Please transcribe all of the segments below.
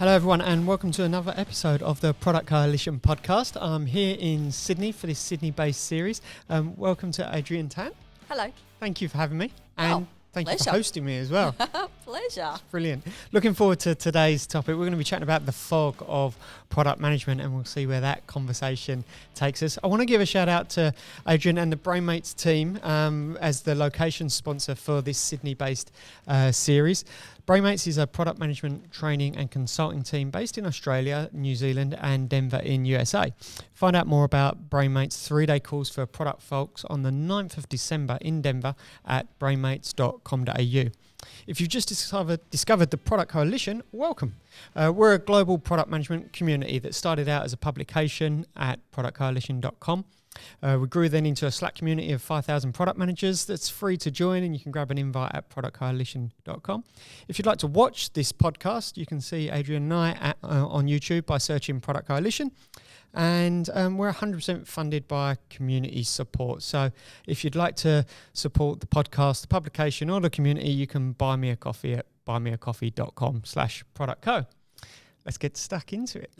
Hello everyone and welcome to another episode of the Product Coalition podcast. I'm here in Sydney for this Sydney-based series. Welcome to Adrienne Tan. Hello. Thank you for having me and thank you for hosting me as well. Pleasure. Brilliant. Looking forward to today's topic. We're going to be chatting about the fog of product management and we'll see where that conversation takes us. I want to give a shout out to Adrienne and the Brainmates team as the location sponsor for this Sydney-based series. Brainmates is a product management training and consulting team based in Australia, New Zealand and Denver in USA. Find out more about Brainmates 3-day course for product folks on the 9th of December in Denver at brainmates.com.au. If you've just discovered the Product Coalition, welcome. We're a global product management community that started out as a publication at productcoalition.com. We grew then into a Slack community of 5,000 product managers that's free to join and you can grab an invite at productcoalition.com. If you'd like to watch this podcast, you can see Adrienne and I on YouTube by searching Product Coalition. And we're 100% funded by community support. So if you'd like to support the podcast, the publication or the community, you can buy me a coffee at buymeacoffee.com/productco. Let's get stuck into it.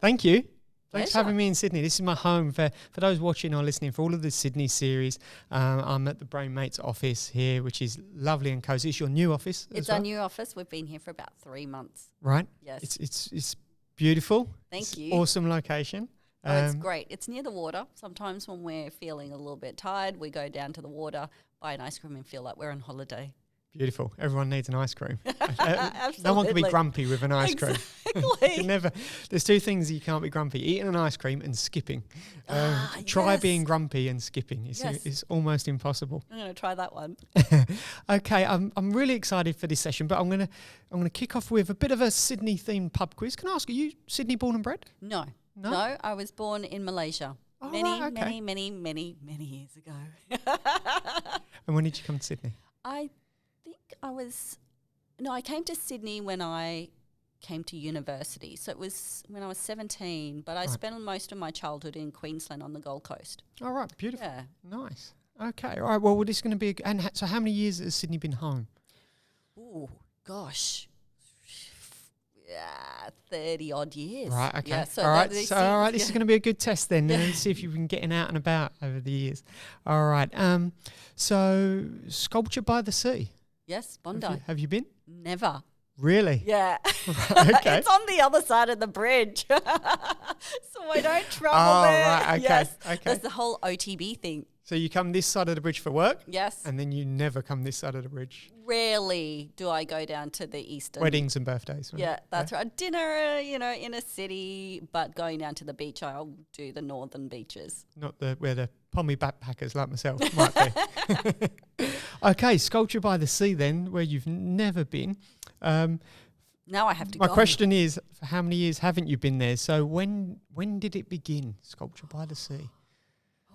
Thank you. Thanks for having me in Sydney. This is my home for those watching or listening for all of the Sydney series. I'm at the Brainmates office here, which is lovely and cozy. It's your new office. It's our new office. We've been here for about 3 months. Right. Yes. It's beautiful. Thank you. Awesome location. It's great. It's near the water. Sometimes when we're feeling a little bit tired, we go down to the water, buy an ice cream and feel like we're on holiday. Beautiful. Everyone needs an ice cream. Absolutely. No one can be grumpy with an ice cream. Exactly. There's two things you can't be grumpy: eating an ice cream and skipping. Try being grumpy and skipping. It's almost impossible. I'm going to try that one. Okay, I'm really excited for this session, but I'm gonna kick off with a bit of a Sydney themed pub quiz. Can I ask, are you Sydney born and bred? No, I was born in Malaysia. Many years ago. And when did you come to Sydney? I came to Sydney when I came to university. So it was when I was 17, but I spent most of my childhood in Queensland on the Gold Coast. All right, beautiful. Yeah. Nice. Okay, all right, well, this is going to be, so how many years has Sydney been home? Oh, gosh. 30 odd years. Right, okay. Yeah, all right, this is going to be a good test then. Let's see if you've been getting out and about over the years. All right, so Sculpture by the Sea. Yes, Bondi. Have you been? Never. Really? Yeah. Right, okay. It's on the other side of the bridge. So I don't travel there. Right, okay. Yes. Okay. There's the whole OTB thing. So you come this side of the bridge for work? Yes. And then you never come this side of the bridge? Rarely do I go down to the eastern. Weddings and birthdays. Yeah, that's right. Dinner, in a city, but going down to the beach, I'll do the northern beaches. Not where the pommy backpackers like myself might be. Okay, Sculpture by the Sea then, where you've never been. Now I have to go. My question is, for how many years haven't you been there? So when did it begin, Sculpture by the Sea?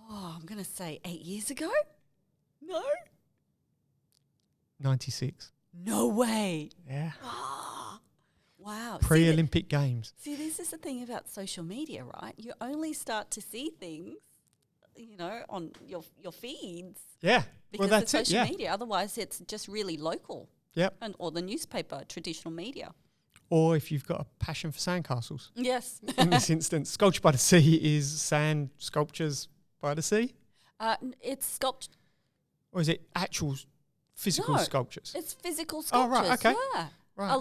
Oh, I'm going to say 8 years ago? No? 96. No way. Yeah. Wow. Pre-Olympic Games. See, this is the thing about social media, right? You only start to see things, on your feeds. Yeah. Because well, that's of social it, media. Otherwise, it's just really local. Yep. Or the newspaper, traditional media. Or if you've got a passion for sandcastles. Yes. In this instance, Sculpture by the Sea is sand sculptures by the sea? It's sculpture. Or is it actual physical sculptures? It's physical sculptures. Oh, right, okay. Yeah. Right,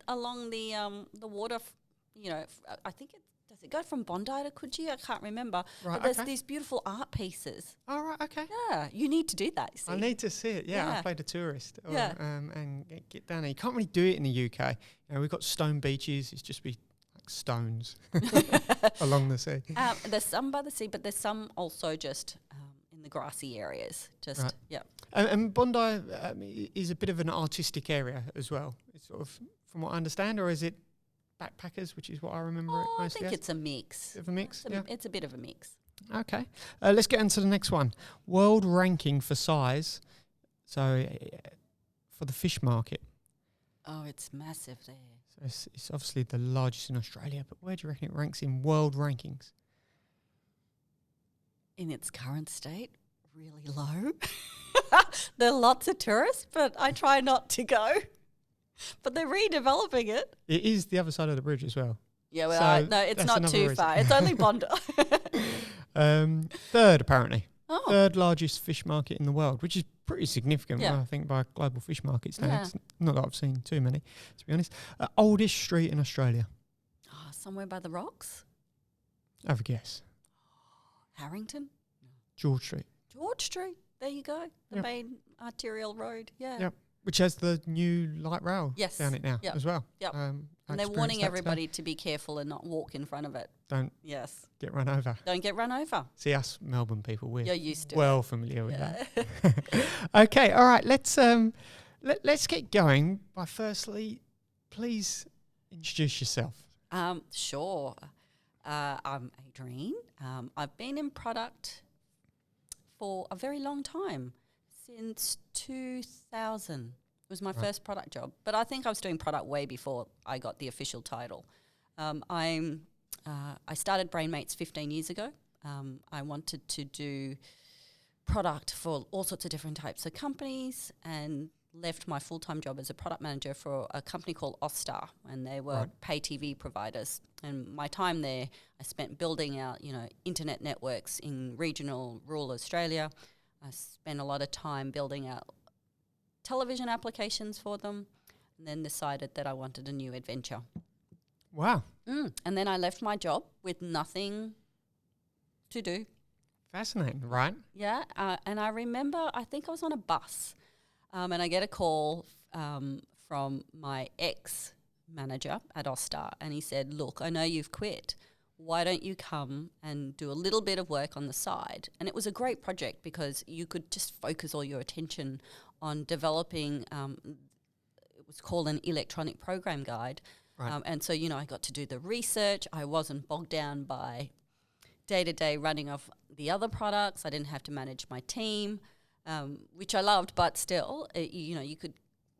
along the water, I think does it go from Bondi to Coogee? I can't remember. Right, but there's these beautiful art pieces. Oh, right, okay. Yeah, you need to do that, you see. I need to see it, yeah. Yeah. I played a tourist and get down there. You can't really do it in the UK. We've got stone beaches. It's just like stones along the sea. There's some by the sea, but there's some also just in the grassy areas. Right. Yeah. And Bondi is a bit of an artistic area as well. It's sort of, from what I understand, or is it backpackers, which is what I remember it mostly I think as? it's a mix. Bit of a mix, It's a bit of a mix. Okay. Let's get into the next one. World ranking for size. So for the fish market. Oh, it's massive there. So it's obviously the largest in Australia, but where do you reckon it ranks in world rankings? In its current state, really low. There are lots of tourists, but I try not to go. But they're redeveloping it. It is the other side of the bridge as well. Yeah, well, So no, it's that's not another too reason. far. It's only Bondi. Third, apparently. Oh, Third largest fish market in the world, which is pretty significant, Yeah. I think, by global fish market Yeah. standards. Not that I've seen too many, to be honest. Oldest street in Australia. somewhere by the rocks? Have a guess. Harrington? George Street. George Street. There you go. The Yep. main arterial road. Yeah. Yep. Which has the new light rail Yes. down it now Yep. as well. Yep. I And they're experienced warning that everybody to be careful and not walk in front of it. today. Don't Yes. get run over. Don't get run over. See, us Melbourne people, we're You're used to well familiar with it. that. Okay, all right. Let's get going by firstly, please introduce yourself. Sure. I'm Adrienne. I've been in product for a very long time, since 2000. It was my first product job, but I think I was doing product way before I got the official title. I started Brainmates 15 years ago. I wanted to do product for all sorts of different types of companies and left my full-time job as a product manager for a company called Austar, and they were pay TV providers. And my time there, I spent building out, internet networks in regional rural Australia. I spent a lot of time building out television applications for them, and then decided that I wanted a new adventure. Wow. And then I left my job with nothing to do. Fascinating, right? Yeah, and I remember, I think I was on a bus, and I get a call from my ex-manager at Austar, and he said, look, I know you've quit. Why don't you come and do a little bit of work on the side? And it was a great project because you could just focus all your attention on developing, it was called an electronic program guide. Right. And so, I got to do the research. I wasn't bogged down by day-to-day running of the other products. I didn't have to manage my team, which I loved, but still, you could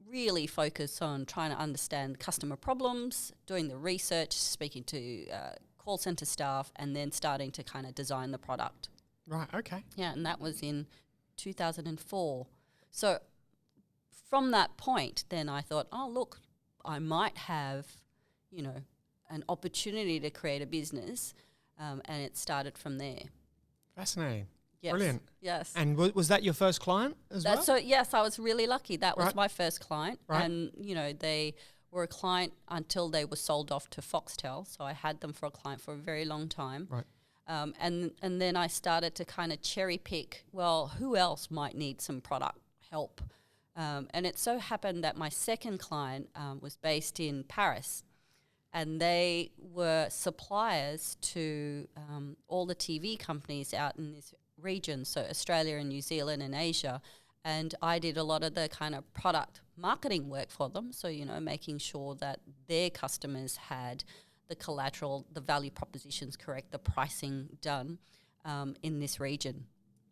really focus on trying to understand customer problems, doing the research, speaking to call center staff, and then starting to kind of design the product. Right, okay. Yeah, and that was in 2004. So from that point, then I thought, oh, look, I might have, an opportunity to create a business, and it started from there. Fascinating. Yes. Brilliant. Yes. And was that your first client as well? So yes, I was really lucky. That was Right. my first client, Right. and they were a client until they were sold off to Foxtel. So I had them for a client for a very long time. Right. And then I started to kind of cherry pick. Well, who else might need some product help? And it so happened that my second client was based in Paris, and they were suppliers to all the TV companies out in this region, so Australia and New Zealand and Asia. And I did a lot of the kind of product marketing work for them, so, making sure that their customers had the collateral, the value propositions correct, the pricing done in this region.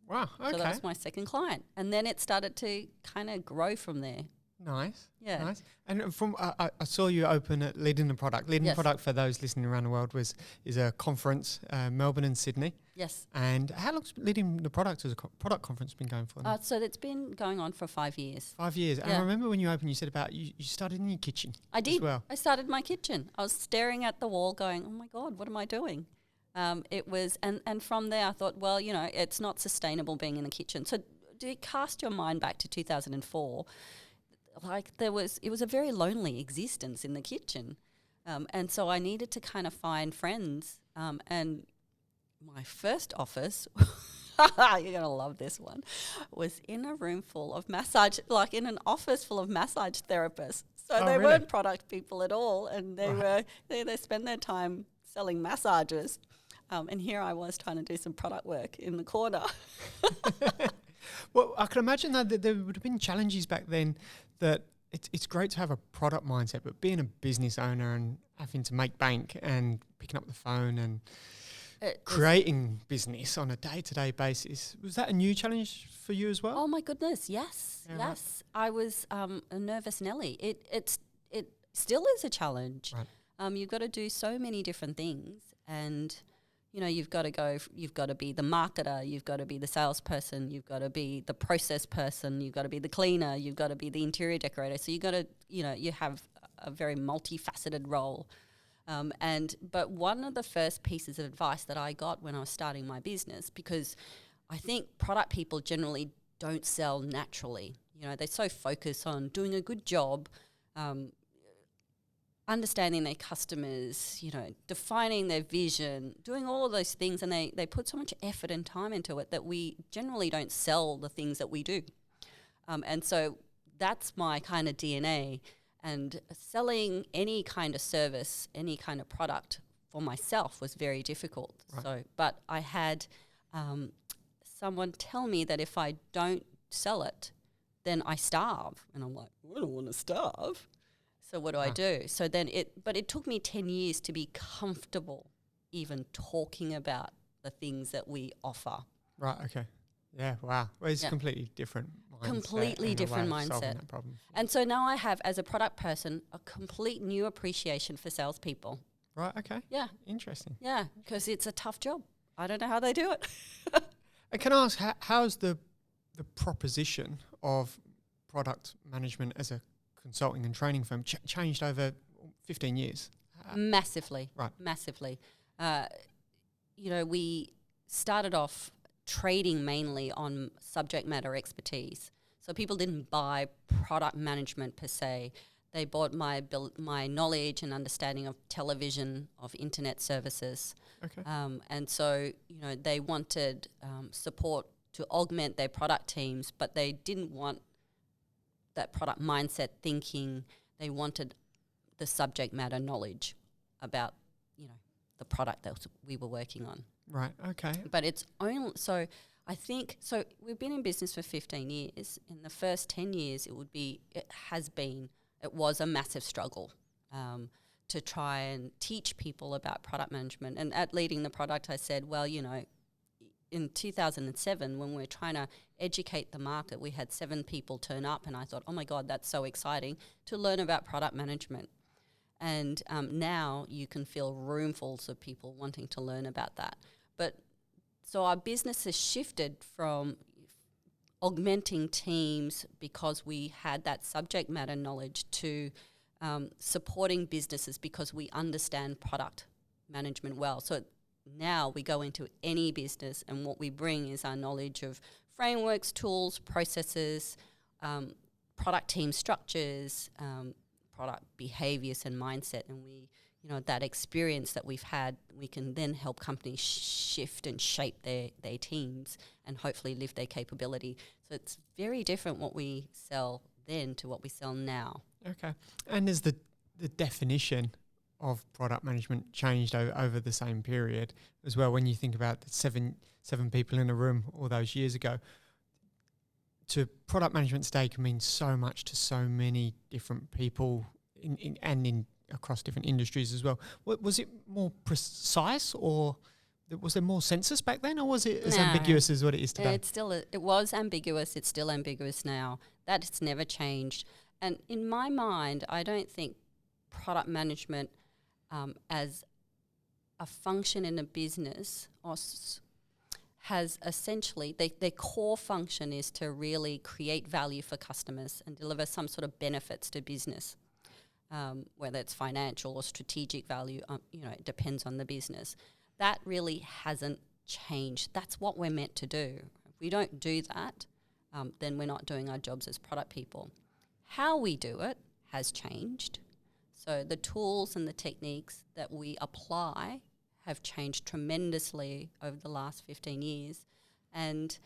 Wow, okay. So that was my second client. And then it started to kind of grow from there. Nice. Yeah. Nice. And from I saw you open at Leading the Product. Leading Yes. the Product, for those listening around the world, is a conference, Melbourne and Sydney. Yes. And how long's Leading the Product as a product conference been going for? Now? So it's been going on for 5 years. 5 years. And I yeah. remember when you opened, you said about you started in your kitchen. I did. As well. I started my kitchen. I was staring at the wall going, oh my God, what am I doing? It was, and from there I thought, well, it's not sustainable being in the kitchen. So do you cast your mind back to 2004? It was a very lonely existence in the kitchen. And so I needed to kind of find friends. And my first office, you're going to love this one, was in a room full of in an office full of massage therapists. So they really? weren't product people at all. And they spend their time selling massages. And here I was trying to do some product work in the corner. Well, I can imagine that there would have been challenges back then. That it's great to have a product mindset, but being a business owner and having to make bank and picking up the phone and creating business on a day-to-day basis, was that a new challenge for you as well? Oh my goodness, yes, Yeah, yes. Right. I was a nervous Nelly. It still is a challenge. Right. You've got to do so many different things, and you've got to be the marketer, you've got to be the salesperson, you've got to be the process person, you've got to be the cleaner, you've got to be the interior decorator. So you got to, you have a very multifaceted role. But one of the first pieces of advice that I got when I was starting my business, because I think product people generally don't sell naturally. They're so focused on doing a good job, understanding their customers, defining their vision, doing all of those things, and they put so much effort and time into it that we generally don't sell the things that we do. And so that's my kind of DNA. And selling any kind of service, any kind of product for myself was very difficult. Right. But I had someone tell me that if I don't sell it, then I starve. And I'm like, I don't want to starve. So what do I do? So then it took me 10 years to be comfortable even talking about the things that we offer. Right, okay. Yeah, wow. Well, it's completely different mindset. Completely different mindset. And so now I have, as a product person, a complete new appreciation for salespeople. Right, okay. Yeah. Interesting. Yeah, because it's a tough job. I don't know how they do it. I can ask, how's the proposition of product management as a consulting and training firm changed over 15 years? Massively. Right. Massively. We started off trading mainly on subject matter expertise. So people didn't buy product management per se. They bought my knowledge and understanding of television, of internet services. Okay. And so, they wanted support to augment their product teams, but they didn't want that product mindset thinking. They wanted the subject matter knowledge about, the product that we were working on. Right, okay. But it's only, so we've been in business for 15 years. In the first 10 years, it was a massive struggle to try and teach people about product management. And at Leading the Product, I said, well, in 2007, when we were trying to educate the market, we had 7 people turn up, and I thought, oh my God, that's so exciting to learn about product management. And now you can fill roomfuls of people wanting to learn about that. But so our business has shifted from augmenting teams because we had that subject matter knowledge to supporting businesses because we understand product management well. So now we go into any business, and what we bring is our knowledge of frameworks, tools, processes, product team structures, product behaviors and mindset. And we, that experience that we've had, we can then help companies shift and shape their teams and hopefully lift their capability. So it's very different what we sell then to what we sell now. Okay. And has the definition of product management changed over the same period as well? When you think about the seven people in a room all those years ago, to product management today can mean so much to so many different people in across different industries as well. Was it more precise, or was there more census back then, or was it as ambiguous as what it is today? It was ambiguous. It's still ambiguous now. That's never changed. And in my mind, I don't think product management as a function in a business has essentially, their core function is to really create value for customers and deliver some sort of benefits to business, whether it's financial or strategic value, it depends on the business. That really hasn't changed. That's what we're meant to do. If we don't do that, then we're not doing our jobs as product people. How we do it has changed. So the tools and the techniques that we apply have changed tremendously over the last 15 years. And,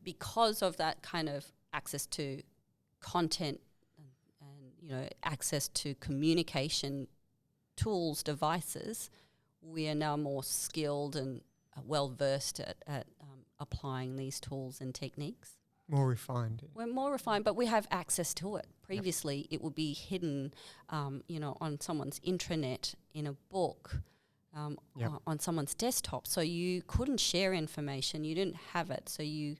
because of that kind of access to content and access to communication tools, devices, we are now more skilled and well-versed at applying these tools and techniques. More refined. We're more refined, but we have access to it. Previously, it would be hidden, on someone's intranet, in a book, on someone's desktop. So you couldn't share information. You didn't have it. So we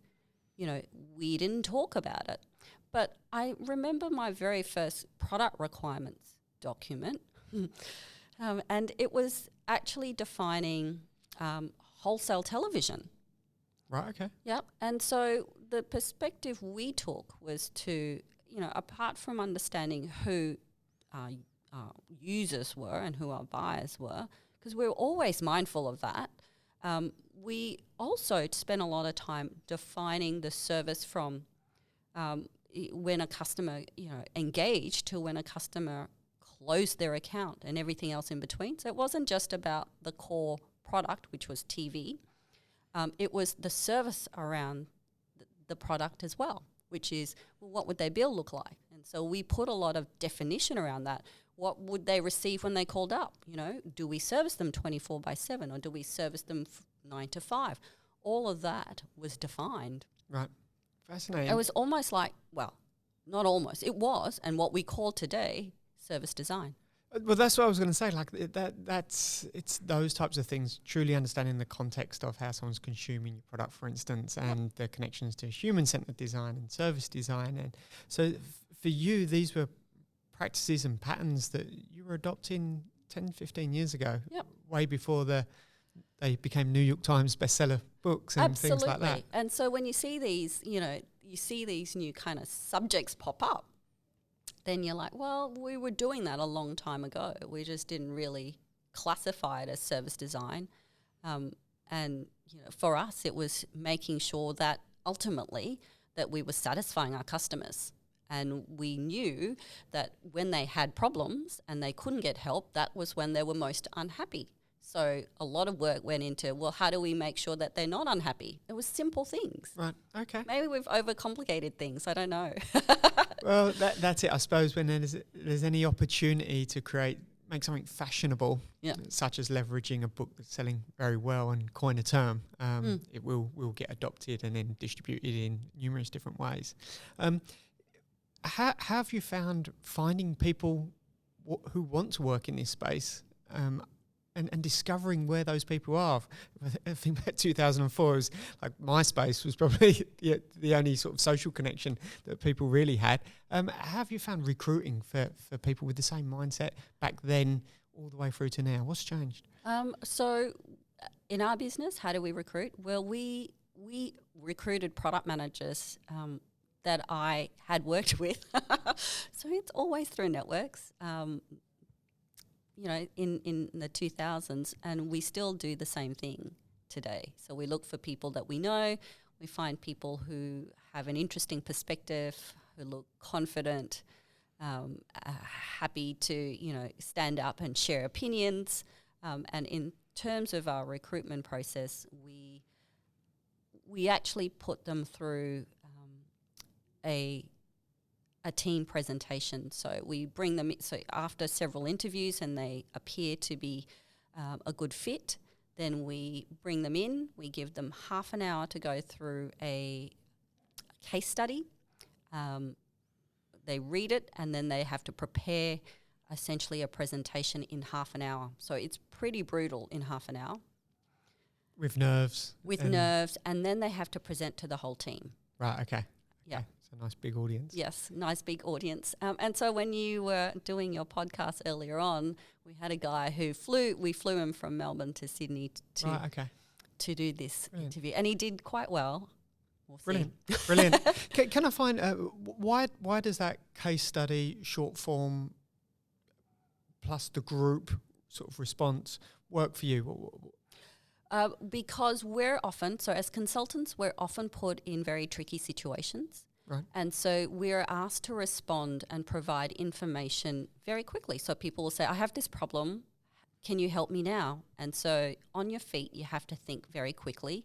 didn't talk about it. But I remember my very first product requirements document, and it was actually defining wholesale television. Right, okay. Yep. And so the perspective we took was to, apart from understanding who our users were and who our buyers were, because we were always mindful of that, we also spent a lot of time defining the service from when a customer, engaged to when a customer closed their account and everything else in between. So it wasn't just about the core product, which was TV. It was the service around the product as well, which is, well, what would their bill look like? And so we put a lot of definition around that. What would they receive when they called up? Do we service them 24/7 or do we service them 9 to 5? All of that was defined. Right. Fascinating. It was almost like, well, not almost, it was, and what we call today service design. Well, that's what I was going to say. Like it's those types of things. Truly understanding the context of how someone's consuming your product, for instance, and the connections to human-centered design and service design. And so, for you, these were practices and patterns that you were adopting 10, 15 years ago, way before they became New York Times bestseller books and things like that. And so, when you see these, you see these new kind of subjects pop up, then you're like, well, we were doing that a long time ago. We just didn't really classify it as service design. And for us, it was making sure that ultimately that we were satisfying our customers. And we knew that when they had problems and they couldn't get help, that was when they were most unhappy. So a lot of work went into, well, how do we make sure that they're not unhappy? It was simple things. Right, okay. Maybe we've overcomplicated things. I don't know. Well, that's it. I suppose when there's any opportunity to make something fashionable, such as leveraging a book that's selling very well and coin a term, it will get adopted and then distributed in numerous different ways. How have you found finding people who want to work in this space and discovering where those people are? I think about 2004, it was like MySpace was probably the only sort of social connection that people really had. How have you found recruiting for people with the same mindset back then all the way through to now? What's changed? So in our business, how do we recruit? Well, we recruited product managers that I had worked with. So it's always through networks. In the 2000s, and we still do the same thing today. So we look for people that we know. We find people who have an interesting perspective, who look confident, happy to, stand up and share opinions. And in terms of our recruitment process, we actually put them through a team presentation. So we bring them in. So after several interviews and they appear to be a good fit, then we bring them in. We give them half an hour to go through a case study. They read it and then they have to prepare essentially a presentation in half an hour. So it's pretty brutal in half an hour. With nerves. And then they have to present to the whole team. Right, okay. Yeah. It's a nice big audience. Yes, nice big audience. And so when you were doing your podcast earlier on, we had a guy who we flew him from Melbourne to Sydney to do this interview. And he did quite well. We'll Brilliant. Brilliant. Can I find, why does that case study, short form, plus the group sort of response work for you? Because as consultants, we're often put in very tricky situations. Right. And so we're asked to respond and provide information very quickly. So people will say, I have this problem. Can you help me now? And so on your feet, you have to think very quickly.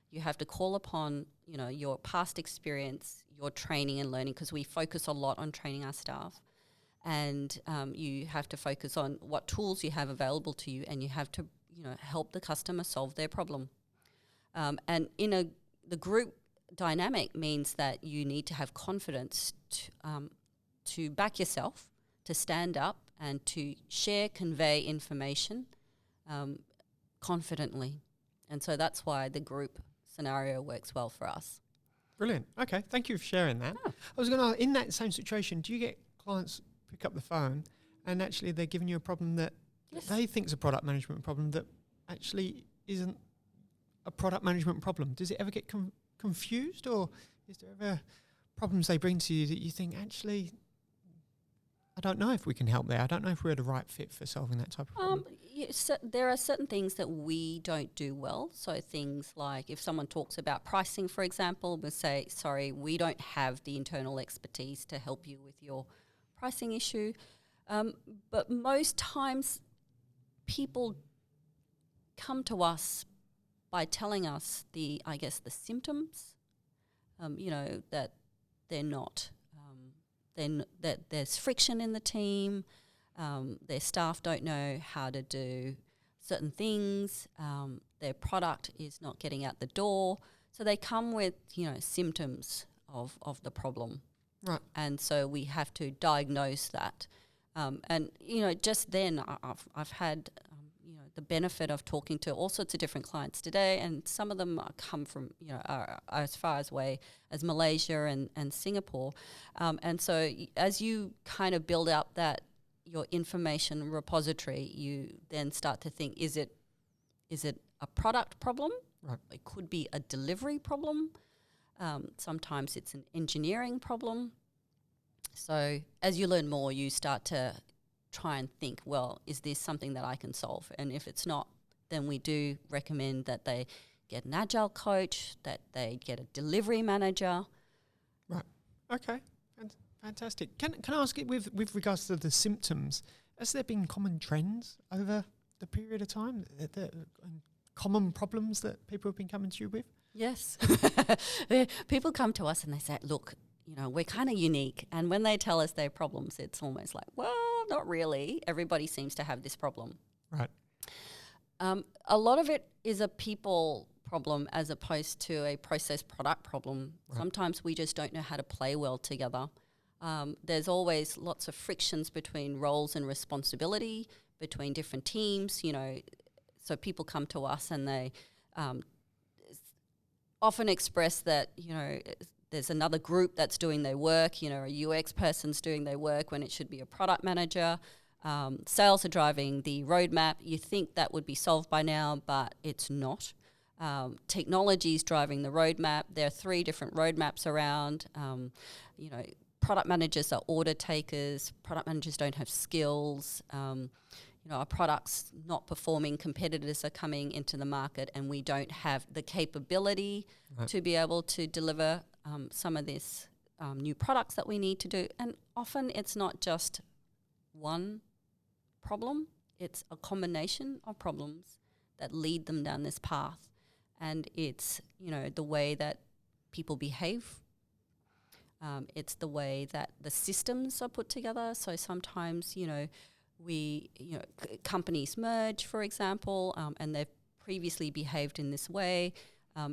You have to call upon, your past experience, your training and learning, because we focus a lot on training our staff. And you have to focus on what tools you have available to you, and you have to, help the customer solve their problem. And in the group dynamic means that you need to have confidence to back yourself, to stand up and to convey information confidently. And so that's why the group scenario works well for us. Brilliant. Okay, thank you for sharing that. Oh. I was going to ask, in that same situation, do you get clients pick up the phone and actually they're giving you a problem that they think is a product management problem that actually isn't a product management problem? Does it ever get confused, or is there ever problems they bring to you that you think, actually, I don't know if we can help there. I don't know if we're the right fit for solving that type of problem. So there are certain things that we don't do well. So things like if someone talks about pricing, for example, we'll say, sorry, we don't have the internal expertise to help you with your pricing issue. But most times people come to us by telling us the symptoms, that they're not, that there's friction in the team, their staff don't know how to do certain things, their product is not getting out the door. So they come with, symptoms of the problem. Right. And so we have to diagnose that. And, just then I've had, the benefit of talking to all sorts of different clients today, and some of them come from, are as far away as Malaysia and Singapore. And so as you kind of build up that, your information repository, you then start to think, is it a product problem? Right. It could be a delivery problem. Sometimes it's an engineering problem. So as you learn more, you start to try and think, well, is this something that I can solve? And if it's not, then we do recommend that they get an agile coach, that they get a delivery manager. Right. Okay. Fantastic. Can I ask it with regards to the symptoms, has there been common trends over the period of time, common problems that people have been coming to you with? Yes. People come to us and they say, look, we're kind of unique. And when they tell us their problems, it's almost like, well, not really. Everybody seems to have this problem. Right. A lot of it is a people problem as opposed to a process product problem. Right. Sometimes we just don't know how to play well together. There's always lots of frictions between roles and responsibility, between different teams, so people come to us and they often express that, there's another group that's doing their work, a UX person's doing their work when it should be a product manager. Sales are driving the roadmap. You think that would be solved by now, but it's not. Technology is driving the roadmap. There are 3 different roadmaps around. Product managers are order takers. Product managers don't have skills. Our product's not performing. Competitors are coming into the market, and we don't have the capability to be able to deliver some of this new products that we need to do. And often it's not just one problem. It's a combination of problems that lead them down this path. And it's, the way that people behave. It's the way that the systems are put together. So sometimes, companies merge, for example, and they've previously behaved in this way,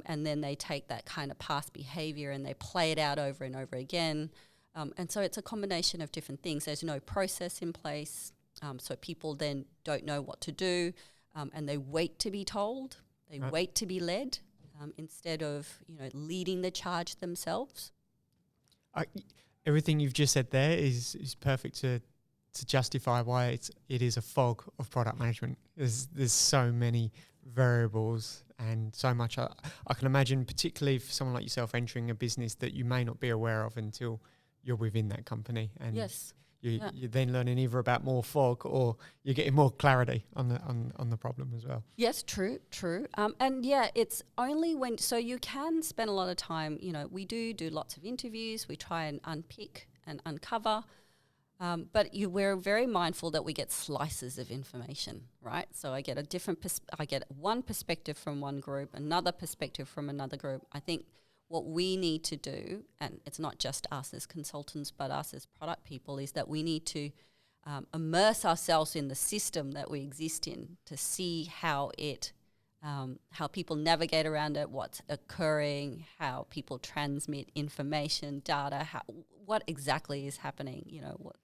and then they take that kind of past behavior and they play it out over and over again. And so it's a combination of different things. There's no process in place, so people then don't know what to do, and they wait to be told. They wait to be led instead of, leading the charge themselves. Everything you've just said there is perfect to justify why it is a fog of product management. There's so many variables and so much. I can imagine, particularly for someone like yourself entering a business that you may not be aware of until you're within that company. And yes. You're then learning either about more fog or you're getting more clarity on the problem as well. Yes, true. And it's only when, so you can spend a lot of time, we do lots of interviews, we try and unpick and uncover, but we're very mindful that we get slices of information, right? So I get I get one perspective from one group, another perspective from another group. I think what we need to do, and it's not just us as consultants, but us as product people, is that we need to immerse ourselves in the system that we exist in to see how people navigate around it, what's occurring, how people transmit information, data, what exactly is happening, what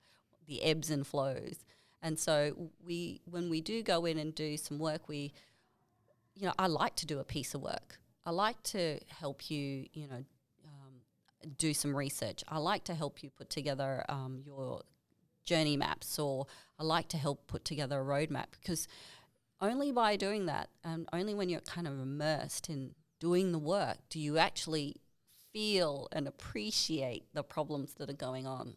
the ebbs and flows. And so when we do go in and do some work, I like to do a piece of work. I like to help you, do some research. I like to help you put together your journey maps, or I like to help put together a roadmap, because only by doing that, and only when you're kind of immersed in doing the work, do you actually feel and appreciate the problems that are going on.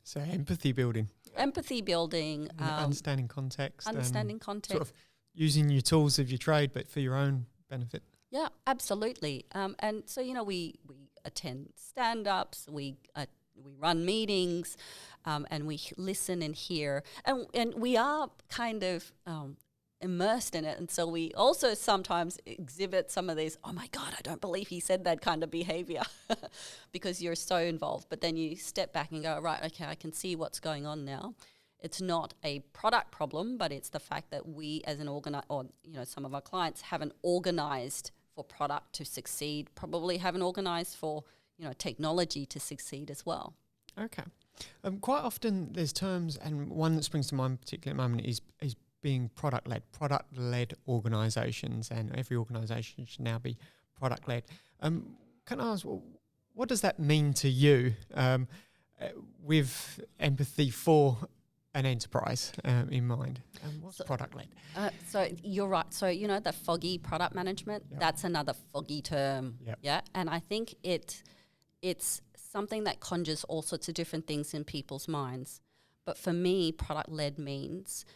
So empathy building. Empathy building. Understanding context. Understanding context. Sort of using your tools of your trade, but for your own benefit. Yeah, absolutely. And so, we attend stand-ups, we run meetings, and we listen and hear. And we are kind of immersed in it. And so we also sometimes exhibit some of these, oh my God, I don't believe he said that kind of behavior because you're so involved. But then you step back and go, right, okay, I can see what's going on now. It's not a product problem, but it's the fact that we as an some of our clients haven't organized for product to succeed, probably haven't organized for, technology to succeed as well. Okay. Quite often there's terms, and one that springs to mind particularly at the moment is being product-led organisations, and every organisation should now be product-led. Can I ask, what does that mean to you with empathy for an enterprise in mind? What's product-led? So you're right. So, the foggy product management, that's another foggy term. Yep. Yeah. And I think it's something that conjures all sorts of different things in people's minds. But for me, product-led means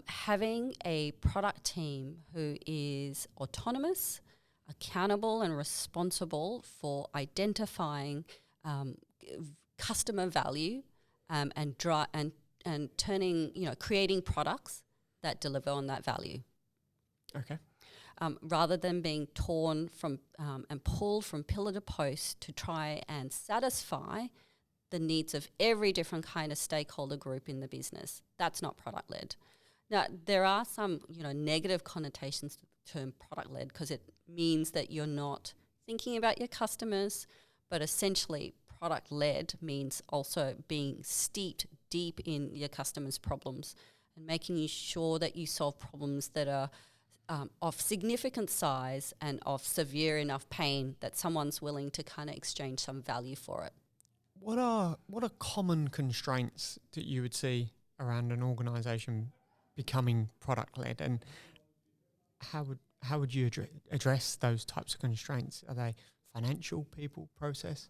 having a product team who is autonomous, accountable and responsible for identifying customer value and turning, creating products that deliver on that value. Okay. Rather than being torn from and pulled from pillar to post to try and satisfy the needs of every different kind of stakeholder group in the business. That's not product-led. Now, there are some, negative connotations to the term product-led because it means that you're not thinking about your customers, but essentially product-led means also being steeped deep in your customers' problems and making sure that you solve problems that are of significant size and of severe enough pain that someone's willing to kind of exchange some value for it. What are common constraints that you would see around an organisation becoming product-led, and how would you address those types of constraints? Are they financial, people, process?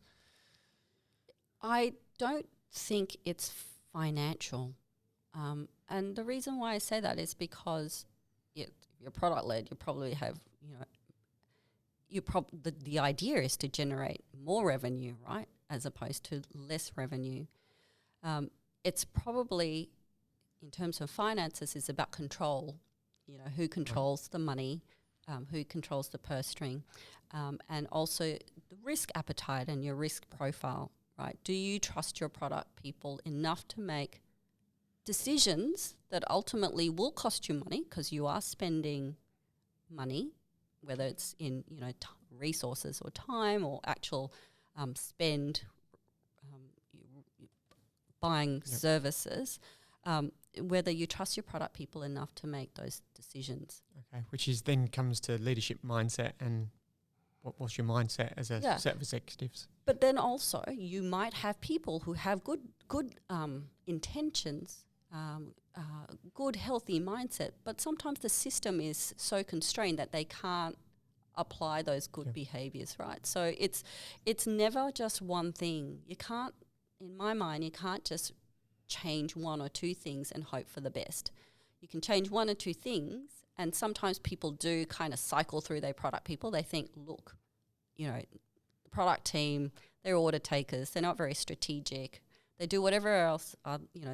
I don't think it's financial. And the reason why I say that is because if you're product-led, you probably have, the idea is to generate more revenue, right, as opposed to less revenue. It's probably, in terms of finances, is about control. Who controls the money, who controls the purse string, and also the risk appetite and your risk profile, right? Do you trust your product people enough to make decisions that ultimately will cost you money because you are spending money, whether it's in resources or time or actual spend buying services, whether you trust your product people enough to make those decisions. Okay, which is then comes to leadership mindset and what's your mindset as a set of executives. But then also you might have people who have good intentions, good healthy mindset, but sometimes the system is so constrained that they can't apply those good behaviours, right? So it's never just one thing. You can't, in my mind, you can't just change one or two things and hope for the best. You can change one or two things, and sometimes people do kind of cycle through their product people. They think, look, the product team, they're order takers, they're not very strategic. They do whatever else,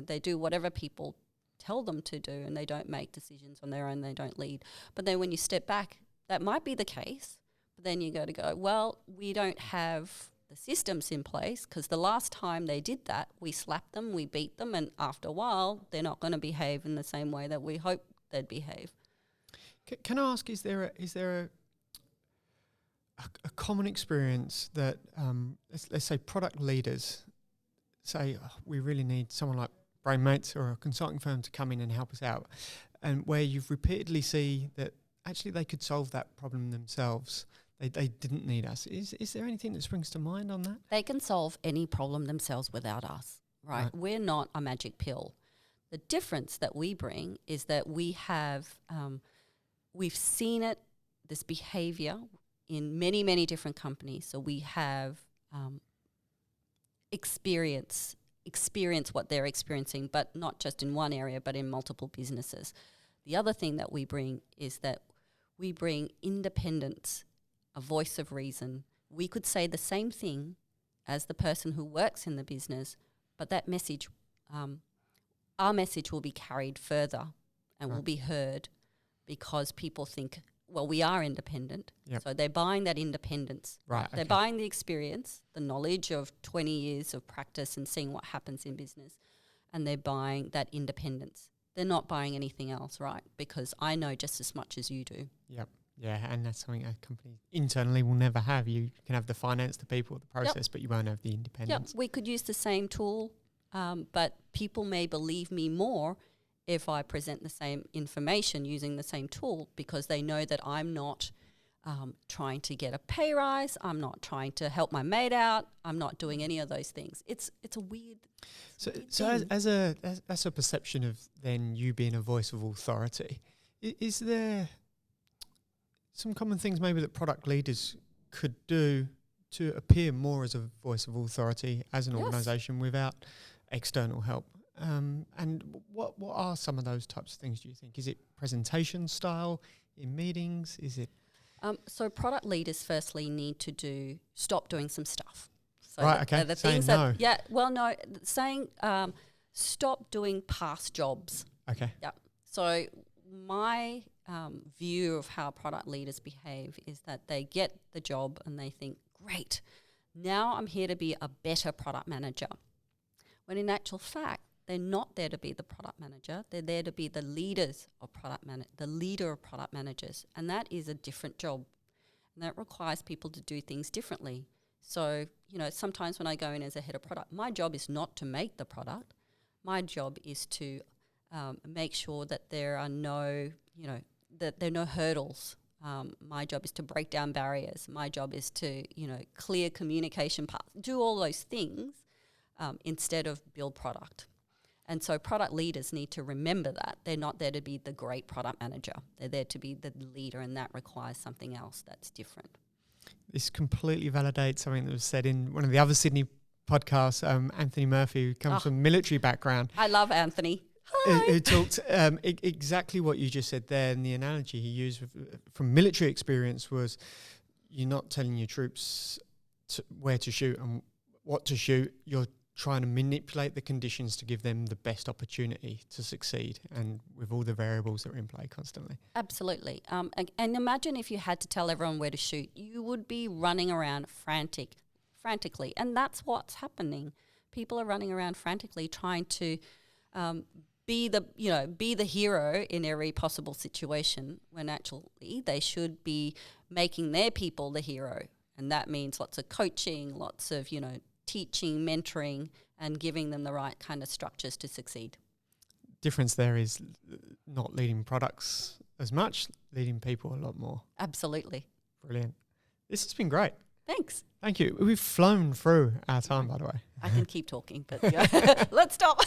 they do whatever people tell them to do, and they don't make decisions on their own, they don't lead. But then when you step back, that might be the case, but then you got to go, well, we don't have the systems in place because the last time they did that, we slapped them, we beat them, and after a while, they're not going to behave in the same way that we hope they'd behave. Can I ask, is there a common experience that, let's say product leaders say, we really need someone like Brainmates or a consulting firm to come in and help us out, and where you've repeatedly see that actually they could solve that problem themselves, they didn't need us. Is there anything that springs to mind on that? They can solve any problem themselves without us, right? We're not a magic pill. The difference that we bring is that we have we've seen it, this behavior in many, many different companies. So we have experience what they're experiencing, but not just in one area, but in multiple businesses. The other thing that we bring is that we bring independence, a voice of reason. We could say the same thing as the person who works in the business, but that message, our message will be carried further and will be heard because people think, well, we are independent. Yep. So they're buying that independence. Right. They're buying the experience, the knowledge of 20 years of practice and seeing what happens in business, and they're buying that independence. They're not buying anything else, right? Because I know just as much as you do. Yep. Yeah, and that's something a company internally will never have. You can have the finance, the people, the process, but you won't have the independence. Yep, we could use the same tool, but people may believe me more if I present the same information using the same tool because they know that I'm not trying to get a pay rise. I'm not trying to help my mate out. I'm not doing any of those things. It's a weird. So as a perception of then you being a voice of authority, is there some common things maybe that product leaders could do to appear more as a voice of authority as an organisation without external help? And what are some of those types of things, do you think? Is it presentation style in meetings? Is it? So product leaders firstly need to stop doing some stuff. So right, okay. The saying things no. Saying stop doing past jobs. Okay. Yeah. So my view of how product leaders behave is that they get the job and they think, great, now I'm here to be a better product manager. When in actual fact, they're not there to be the product manager. They're there to be the leaders of the leader of product managers. And that is a different job. And that requires people to do things differently. So, sometimes when I go in as a head of product, my job is not to make the product. My job is to make sure that there are no, that there are no hurdles. My job is to break down barriers. My job is to, clear communication paths, do all those things instead of build product. And so product leaders need to remember that. They're not there to be the great product manager. They're there to be the leader, and that requires something else that's different. This completely validates something that was said in one of the other Sydney podcasts, Anthony Murphy, who comes from a military background. I love Anthony. Who talked exactly what you just said there, and the analogy he used from military experience was you're not telling your troops where to shoot and what to shoot. You're trying to manipulate the conditions to give them the best opportunity to succeed, and with all the variables that are in play constantly. Absolutely. And imagine if you had to tell everyone where to shoot, you would be running around frantically. And that's what's happening. People are running around frantically trying to be the hero in every possible situation, when actually they should be making their people the hero. And that means lots of coaching, lots of, teaching, mentoring, and giving them the right kind of structures to succeed. Difference there is not leading products as much, leading people a lot more. Absolutely. Brilliant. This has been great. Thanks. Thank you. We've flown through our time, by the way. I can keep talking, but let's stop.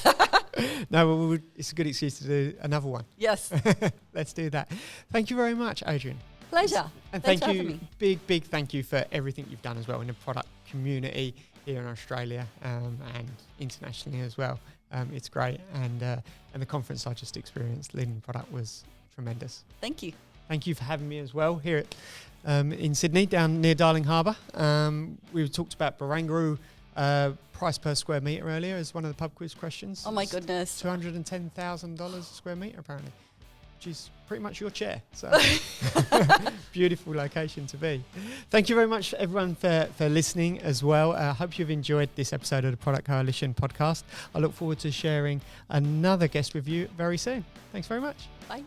No, it's a good excuse to do another one. Yes. Let's do that. Thank you very much, Adrienne. Pleasure. And Thanks thank for you, having me. big thank you for everything you've done as well in the product community here in Australia and internationally as well. It's great, and the conference I just experienced leading product was tremendous. Thank you. Thank you for having me as well here at, in Sydney, down near Darling Harbour. We talked about Barangaroo price per square metre earlier as one of the pub quiz questions. Oh my goodness. $210,000 a square metre apparently, which is pretty much your chair. So beautiful location to be. Thank you very much everyone for listening as well. I hope you've enjoyed this episode of the Product Coalition podcast. I look forward to sharing another guest with you very soon. Thanks very much. Bye.